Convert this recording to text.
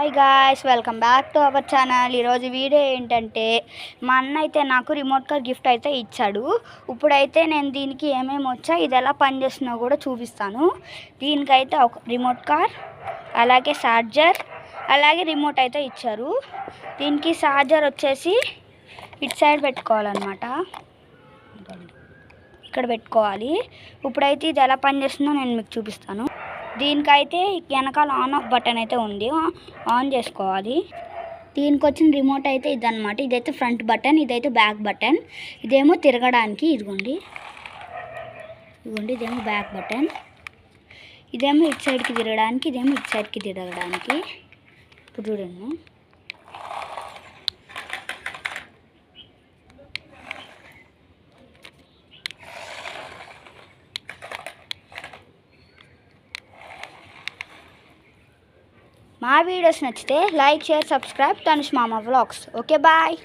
Hi guys, welcome back to our channel. ఈరోజు video ఏంటంటే మా అన్న అయితే నాకు రిమోట్ కార్ గిఫ్ట్ అయితే ఇచ్చాడు. ఇప్పుడైతే నేను దీనికి ఏమేమి వచ్చా ఇది ఎలా పనిచేస్తుందో కూడా చూపిస్తాను. దీనికైతే ఒక రిమోట్ కార్, అలాగే ఛార్జర్, అలాగే రిమోట్ అయితే ఇచ్చారు. దీనికి ఛార్జర్ వచ్చేసి ఇటు సైడ్ పెట్టుకోవాలన్నమాట, ఇక్కడ పెట్టుకోవాలి. ఇప్పుడైతే ఇది ఎలా పనిచేస్తుందో నేను మీకు చూపిస్తాను. దీనికైతే వెనకాల ఆన్ ఆఫ్ బటన్ అయితే ఉంది, ఆన్ చేసుకోవాలి. దీనికి వచ్చిన రిమోట్ అయితే ఇదన్నమాట. ఇదైతే ఫ్రంట్ బటన్, ఇదైతే బ్యాక్ బటన్. ఇదేమో తిరగడానికి, ఇదిగోండి ఇదేమో బ్యాక్ బటన్. ఇదేమో ఇటు సైడ్కి తిరగడానికి, ఇదేమో ఇటు సైడ్కి తిరగడానికి. ఇప్పుడు చూడండి, మా వీడియోస్ నచ్చితే లైక్, షేర్, సబ్స్క్రైబ్ తనుష్ మామ వ్లాగ్స్. Okay, bye.